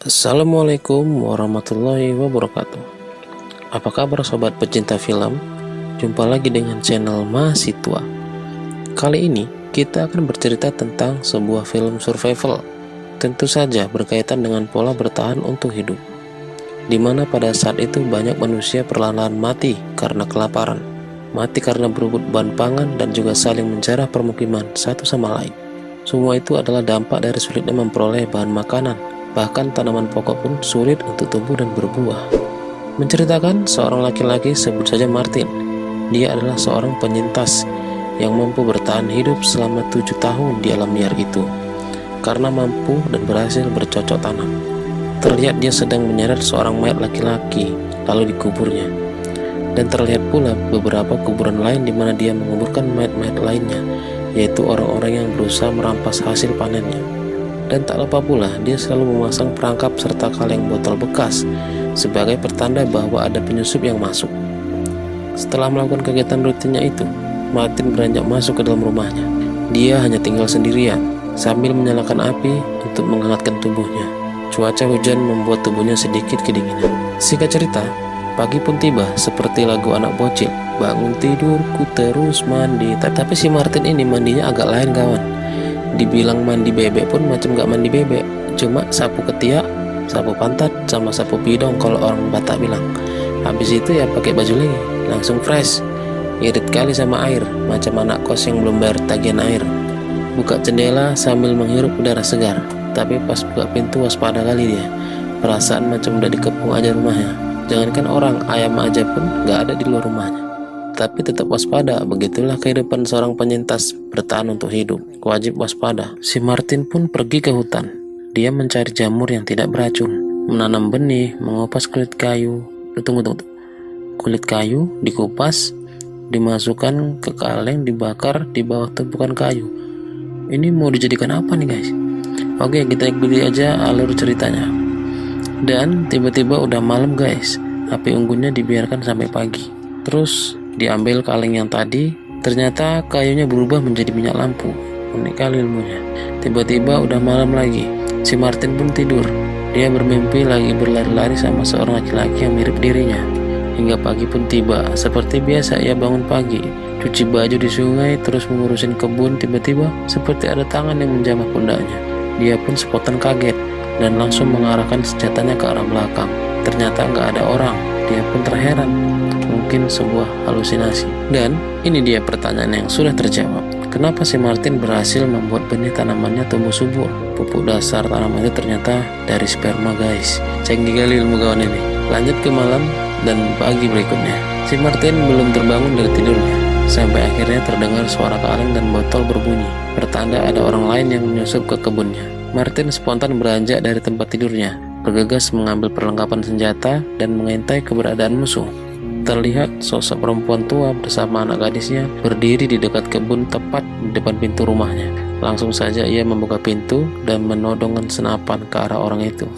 Assalamualaikum warahmatullahi wabarakatuh. Apa kabar sobat pecinta film? Jumpa lagi dengan channel Mahasiswa. Kali ini kita akan bercerita tentang sebuah film survival. Tentu saja berkaitan dengan pola bertahan untuk hidup, di mana pada saat itu banyak manusia perlahan-lahan mati karena kelaparan, mati karena berebut bahan pangan, dan juga saling menjarah permukiman satu sama lain. Semua itu adalah dampak dari sulitnya memperoleh bahan makanan. Bahkan tanaman pokok pun sulit untuk tumbuh dan berbuah. Menceritakan seorang laki-laki, sebut saja Martin. Dia adalah seorang penyintas yang mampu bertahan hidup selama 7 tahun di alam liar itu, karena mampu dan berhasil bercocok tanam. Terlihat dia sedang menyeret seorang mayat laki-laki lalu dikuburnya. Dan terlihat pula beberapa kuburan lain di mana dia menguburkan mayat-mayat lainnya, yaitu orang-orang yang berusaha merampas hasil panennya. Dan tak lupa pula dia selalu memasang perangkap serta kaleng botol bekas sebagai pertanda bahwa ada penyusup yang masuk. Setelah melakukan kegiatan rutinnya itu, Martin beranjak masuk ke dalam rumahnya. Dia hanya tinggal sendirian sambil menyalakan api untuk menghangatkan tubuhnya. Cuaca hujan membuat tubuhnya sedikit kedinginan. Singkat cerita, pagi pun tiba seperti lagu anak bocil. Bangun tidurku terus mandi. Tapi si Martin ini mandinya agak lain kawan. Dibilang mandi bebek pun macam gak mandi bebek, cuma sapu ketiak, sapu pantat, sama sapu pidong kalau orang Batak bilang. Habis itu ya pakai baju lagi, langsung fresh. Irit kali sama air, macam anak kos yang belum bayar tagihan air. Buka jendela sambil menghirup udara segar, tapi pas buka pintu waspada kali dia. Perasaan macam udah dikepung aja rumahnya. Jangankan orang, ayam aja pun gak ada di luar rumahnya. Tapi tetap waspada, begitulah kehidupan seorang penyintas bertahan untuk hidup. Wajib waspada. Si Martin pun pergi ke hutan. Dia mencari jamur yang tidak beracun, menanam benih, mengupas kulit kayu. Tunggu. Kulit kayu dikupas, dimasukkan ke kaleng, dibakar di bawah tumpukan kayu. Ini mau dijadikan apa nih guys? Oke, kita ikuti aja alur ceritanya. Dan tiba-tiba udah malam guys. Api unggunnya dibiarkan sampai pagi. Terus diambil kaleng yang tadi, ternyata kayunya berubah menjadi minyak lampu. Unik kali ilmunya. Tiba-tiba udah malam lagi. Si Martin pun tidur. Dia bermimpi lagi berlari-lari sama seorang laki-laki yang mirip dirinya. Hingga pagi pun tiba. Seperti biasa ia bangun pagi, cuci baju di sungai, terus mengurusin kebun. Tiba-tiba seperti ada tangan yang menjamah pundaknya. Dia pun spontan kaget dan langsung mengarahkan senjatanya ke arah belakang. Ternyata nggak ada orang. Dia pun terheran, mungkin sebuah halusinasi. Dan ini dia pertanyaan yang sudah terjawab. Kenapa si Martin berhasil membuat benih tanamannya tumbuh subur? Pupuk dasar tanaman itu ternyata dari sperma guys. Canggih kali ilmu kawan ini. Lanjut ke malam dan pagi berikutnya. Si Martin belum terbangun dari tidurnya, sampai akhirnya terdengar suara kaleng dan botol berbunyi, pertanda ada orang lain yang menyusup ke kebunnya. Martin spontan beranjak dari tempat tidurnya, bergegas mengambil perlengkapan senjata dan mengintai keberadaan musuh. Terlihat sosok perempuan tua bersama anak gadisnya berdiri di dekat kebun tepat di depan pintu rumahnya. Langsung saja ia membuka pintu dan menodongkan senapan ke arah orang itu.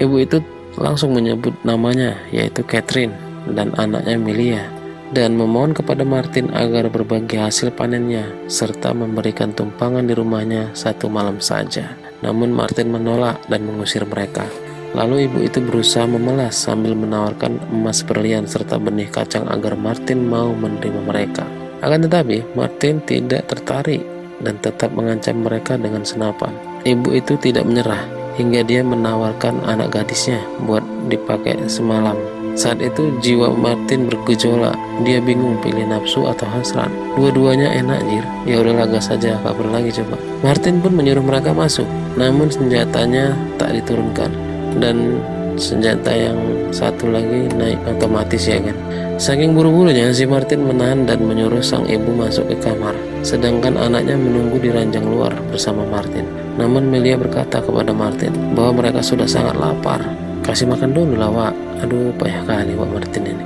Ibu itu langsung menyebut namanya, yaitu Catherine, dan anaknya Milia, dan memohon kepada Martin agar berbagi hasil panennya serta memberikan tumpangan di rumahnya 1 malam saja. Namun Martin menolak dan mengusir mereka. Lalu ibu itu berusaha memelas sambil menawarkan emas berlian serta benih kacang agar Martin mau menerima mereka. Akan tetapi Martin tidak tertarik dan tetap mengancam mereka dengan senapan. Ibu itu tidak menyerah hingga dia menawarkan anak gadisnya buat dipakai semalam. Saat itu jiwa Martin bergejolak. Dia bingung pilih nafsu atau hasrat. Dua-duanya enak jir. Ya udahlah gas saja, kabar lagi coba. Martin pun menyuruh mereka masuk, namun senjatanya tak diturunkan. Dan senjata yang satu lagi naik otomatis ya kan. Saking buru-burunya si Martin menahan dan menyuruh sang ibu masuk ke kamar, sedangkan anaknya menunggu di ranjang luar bersama Martin. Namun Melia berkata kepada Martin bahwa mereka sudah sangat lapar. Kasih makan dulu lah Wak. Aduh payah kali Wak Martin ini.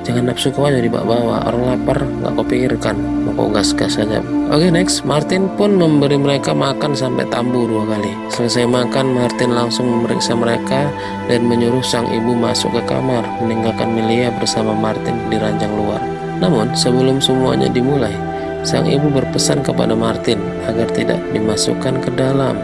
Jangan nafsu kau aja dibawa-bawa. Orang lapar gak kau pikirkan, mau kau gas-gas aja. Oke, next. Martin pun memberi mereka makan sampai tambu 2 kali. Selesai makan, Martin langsung memeriksa mereka dan menyuruh sang ibu masuk ke kamar, meninggalkan Milia bersama Martin di ranjang luar. Namun sebelum semuanya dimulai, sang ibu berpesan kepada Martin agar tidak dimasukkan ke dalam.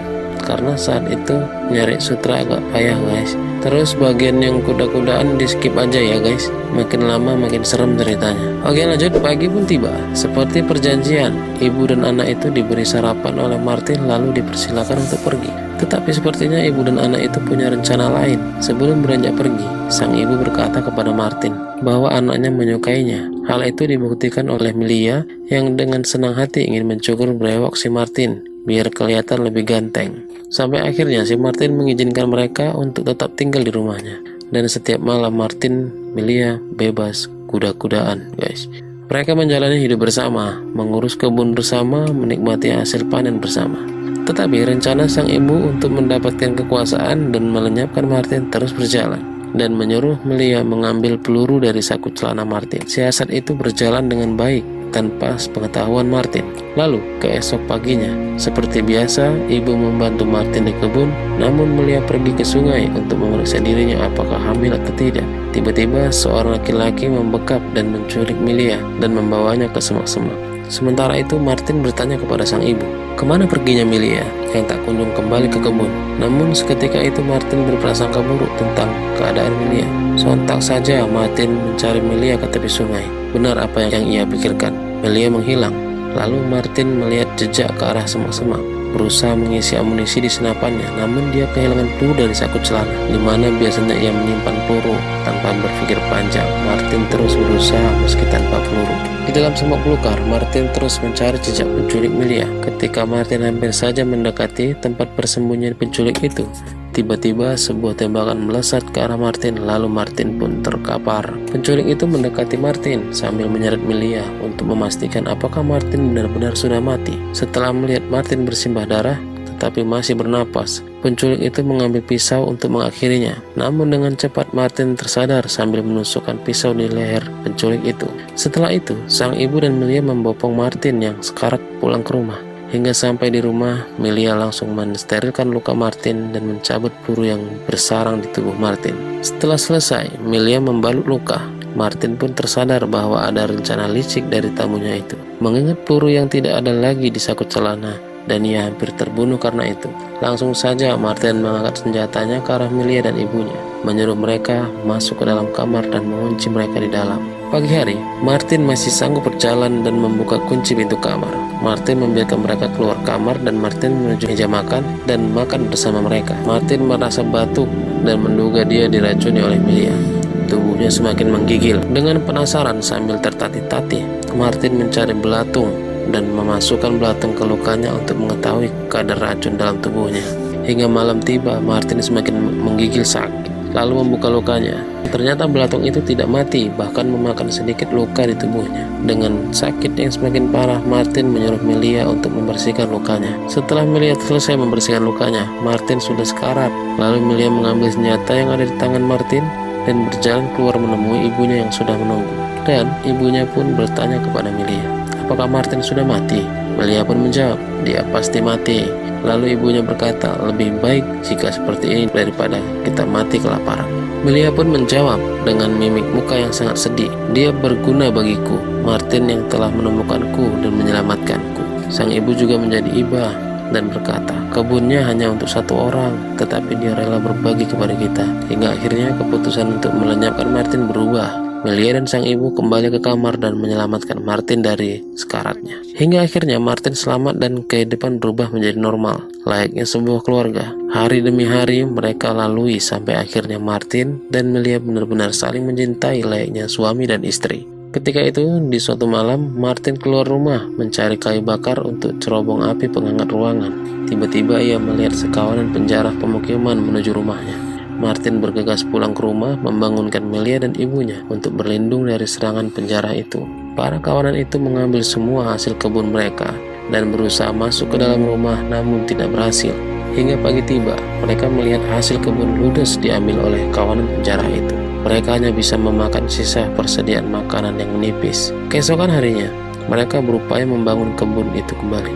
karena saat itu nyari sutra agak payah guys. Terus bagian yang kuda-kudaan di skip aja ya guys, makin lama makin serem ceritanya. Oke lanjut, pagi pun tiba. Seperti perjanjian, ibu dan anak itu diberi sarapan oleh Martin lalu dipersilakan untuk pergi. Tetapi sepertinya ibu dan anak itu punya rencana lain. Sebelum beranjak pergi, sang ibu berkata kepada Martin bahwa anaknya menyukainya. Hal itu dibuktikan oleh Melia yang dengan senang hati ingin mencukur brewok si Martin biar kelihatan lebih ganteng. Sampai akhirnya si Martin mengizinkan mereka untuk tetap tinggal di rumahnya. Dan setiap malam Martin, Melia bebas kuda-kudaan guys. Mereka menjalani hidup bersama, mengurus kebun bersama, menikmati hasil panen bersama. Tetapi rencana sang ibu untuk mendapatkan kekuasaan dan melenyapkan Martin terus berjalan, dan menyuruh Melia mengambil peluru dari saku celana Martin. Siasat itu berjalan dengan baik tanpa sepengetahuan Martin. Lalu keesok paginya, seperti biasa, ibu membantu Martin di kebun, namun Melia pergi ke sungai untuk memeriksa dirinya apakah hamil atau tidak. Tiba-tiba seorang laki-laki membekap dan menculik Melia dan membawanya ke semak-semak. Sementara itu Martin bertanya kepada sang ibu, kemana perginya Melia yang tak kunjung kembali ke kebun. Namun seketika itu Martin berprasangka buruk tentang keadaan Melia. Sontak saja Martin mencari Melia ke tepi sungai. Benar apa yang ia pikirkan, Melia menghilang. Lalu Martin melihat jejak ke arah semak-semak, berusaha mengisi amunisi di senapannya, namun dia kehilangan peluru dari saku celana, di mana biasanya ia menyimpan peluru. Tanpa berpikir panjang, Martin terus berusaha meski tanpa peluru. Di dalam semak belukar, Martin terus mencari jejak penculik Melia. Ketika Martin hampir saja mendekati tempat persembunyian penculik itu, tiba-tiba sebuah tembakan melesat ke arah Martin, lalu Martin pun terkapar. Penculik itu mendekati Martin sambil menyeret Melia untuk memastikan apakah Martin benar-benar sudah mati. Setelah melihat Martin bersimbah darah tetapi masih bernapas, penculik itu mengambil pisau untuk mengakhirinya. Namun dengan cepat Martin tersadar sambil menusukkan pisau di leher penculik itu. Setelah itu, sang ibu dan Melia membopong Martin yang sekarat pulang ke rumah. Hingga sampai di rumah, Melia langsung mensterilkan luka Martin dan mencabut peluru yang bersarang di tubuh Martin. Setelah selesai, Melia membalut luka. Martin pun tersadar bahwa ada rencana licik dari tamunya itu. Mengingat peluru yang tidak ada lagi di saku celana, dan ia hampir terbunuh karena itu. Langsung saja Martin mengangkat senjatanya ke arah Melia dan ibunya, menyuruh mereka masuk ke dalam kamar dan mengunci mereka di dalam. Pagi hari, Martin masih sanggup berjalan dan membuka kunci pintu kamar. Martin membiarkan mereka keluar kamar dan Martin menuju meja makan dan makan bersama mereka. Martin merasa batuk dan menduga dia diracuni oleh Melia. Tubuhnya semakin menggigil. Dengan penasaran sambil tertatih-tatih, Martin mencari belatung dan memasukkan belatung ke lukanya untuk mengetahui kadar racun dalam tubuhnya. Hingga malam tiba, Martin semakin menggigil sakit, lalu membuka lukanya. Ternyata belatung itu tidak mati, bahkan memakan sedikit luka di tubuhnya. Dengan sakit yang semakin parah, Martin menyuruh Melia untuk membersihkan lukanya. Setelah Melia selesai membersihkan lukanya, Martin sudah sekarat. Lalu Melia mengambil senjata yang ada di tangan Martin dan berjalan keluar menemui ibunya yang sudah menunggu. Dan ibunya pun bertanya kepada Melia, apakah Martin sudah mati? Melia pun menjawab, dia pasti mati. Lalu ibunya berkata, lebih baik jika seperti ini daripada kita mati kelaparan. Melia pun menjawab dengan mimik muka yang sangat sedih, dia berguna bagiku, Martin yang telah menemukanku dan menyelamatkanku. Sang ibu juga menjadi iba dan berkata, kebunnya hanya untuk satu orang, tetapi dia rela berbagi kepada kita. Hingga akhirnya keputusan untuk melenyapkan Martin berubah. Melia dan sang ibu kembali ke kamar dan menyelamatkan Martin dari sekaratnya. Hingga akhirnya Martin selamat dan kehidupan berubah menjadi normal, layaknya sebuah keluarga. Hari demi hari mereka lalui sampai akhirnya Martin dan Melia benar-benar saling mencintai layaknya suami dan istri. Ketika itu, di suatu malam, Martin keluar rumah mencari kayu bakar untuk cerobong api penghangat ruangan. Tiba-tiba ia melihat sekawanan penjara pemukiman menuju rumahnya. Martin bergegas pulang ke rumah, membangunkan Melia dan ibunya untuk berlindung dari serangan penjara itu. Para kawanan itu mengambil semua hasil kebun mereka dan berusaha masuk ke dalam rumah, namun tidak berhasil. Hingga pagi tiba, mereka melihat hasil kebun ludes diambil oleh kawanan penjara itu. Mereka hanya bisa memakan sisa persediaan makanan yang menipis. Keesokan harinya, mereka berupaya membangun kebun itu kembali.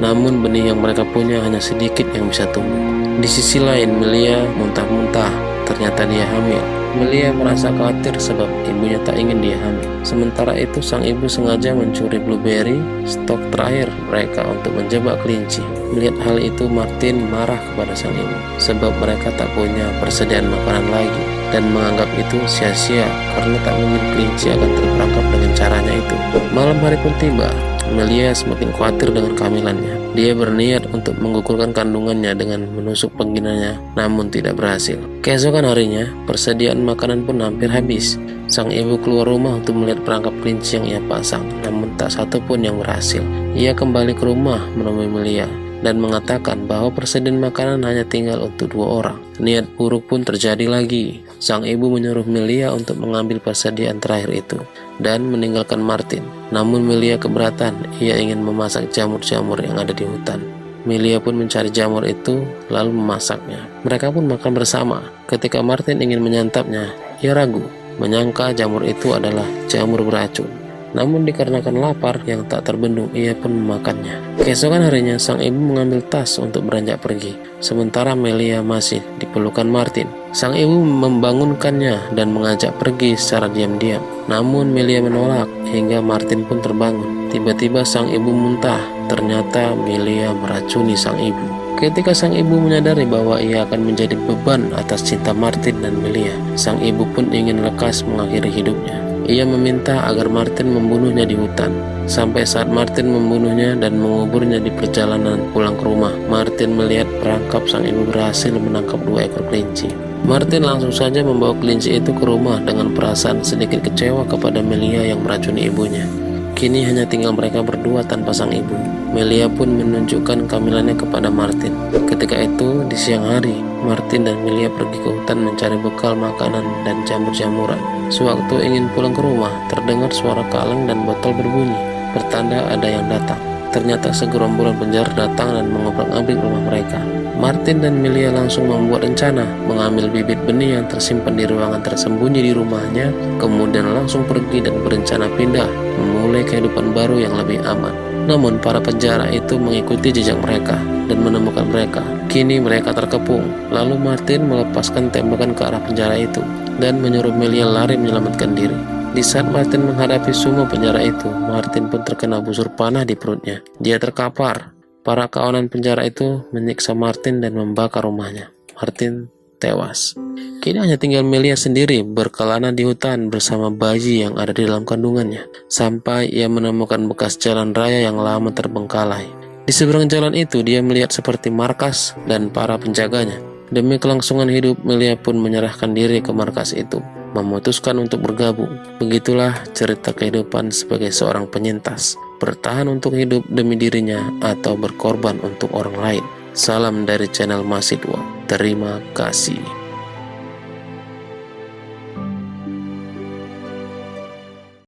Namun benih yang mereka punya hanya sedikit yang bisa tumbuh. Di sisi lain, Melia muntah-muntah, ternyata dia hamil. Melia merasa khawatir sebab ibunya tak ingin dia hamil. Sementara itu sang ibu sengaja mencuri blueberry, stok terakhir mereka untuk menjebak kelinci. Melihat hal itu, Martin marah kepada sang ibu sebab mereka tak punya persediaan makanan lagi dan menganggap itu sia-sia karena tak mungkin kelinci akan terperangkap dengan caranya itu. Malam hari pun tiba. Melia semakin khawatir dengan kehamilannya. Dia berniat untuk menggugurkan kandungannya dengan menusuk pengginanya, namun tidak berhasil. Keesokan harinya, persediaan makanan pun hampir habis. Sang ibu keluar rumah untuk melihat perangkap kelinci yang ia pasang, namun tak satu pun yang berhasil. Ia kembali ke rumah menemui Melia dan mengatakan bahwa persediaan makanan hanya tinggal untuk 2 orang. Niat buruk pun terjadi lagi. Sang ibu menyuruh Melia untuk mengambil persediaan terakhir itu dan meninggalkan Martin. Namun Melia keberatan, ia ingin memasak jamur-jamur yang ada di hutan. Melia pun mencari jamur itu lalu memasaknya. Mereka pun makan bersama. Ketika Martin ingin menyantapnya, ia ragu, menyangka jamur itu adalah jamur beracun. Namun dikarenakan lapar yang tak terbendung, ia pun memakannya. Keesokan harinya, sang ibu mengambil tas untuk beranjak pergi. Sementara Melia masih di pelukan Martin. Sang ibu membangunkannya dan mengajak pergi secara diam-diam. Namun Melia menolak hingga Martin pun terbangun. Tiba-tiba sang ibu muntah. Ternyata Melia meracuni sang ibu. Ketika sang ibu menyadari bahwa ia akan menjadi beban atas cinta Martin dan Melia, sang ibu pun ingin lekas mengakhiri hidupnya. Ia meminta agar Martin membunuhnya di hutan. Sampai saat Martin membunuhnya dan menguburnya di perjalanan pulang ke rumah, Martin melihat perangkap sang ibu berhasil menangkap 2 ekor kelinci. Martin langsung saja membawa kelinci itu ke rumah dengan perasaan sedikit kecewa kepada Melia yang meracuni ibunya. Kini hanya tinggal mereka berdua tanpa sang ibu. Melia pun menunjukkan kehamilannya kepada Martin. Ketika itu, di siang hari, Martin dan Melia pergi ke hutan mencari bekal makanan dan jamur-jamuran. Sewaktu ingin pulang ke rumah, terdengar suara kaleng dan botol berbunyi, pertanda ada yang datang. Ternyata segerombolan penjara datang dan mengobrak-abrik rumah mereka. Martin dan Melia langsung membuat rencana, mengambil bibit benih yang tersimpan di ruangan tersembunyi di rumahnya, kemudian langsung pergi dan berencana pindah, memulai kehidupan baru yang lebih aman. Namun para penjara itu mengikuti jejak mereka dan menemukan mereka. Kini mereka terkepung. Lalu Martin melepaskan tembakan ke arah penjara itu dan menyuruh Melia lari menyelamatkan diri. Di saat Martin menghadapi semua penjara itu, Martin pun terkena busur panah di perutnya. Dia terkapar. Para kawanan penjara itu menyiksa Martin dan membakar rumahnya. Martin tewas. Kini hanya tinggal Melia sendiri berkelana di hutan bersama bayi yang ada di dalam kandungannya, sampai ia menemukan bekas jalan raya yang lama terbengkalai. Di seberang jalan itu dia melihat seperti markas dan para penjaganya. Demi kelangsungan hidup, Melia pun menyerahkan diri ke markas itu, memutuskan untuk bergabung. Begitulah cerita kehidupan sebagai seorang penyintas, bertahan untuk hidup demi dirinya atau berkorban untuk orang lain. Salam dari channel Mahasiswa. Terima kasih.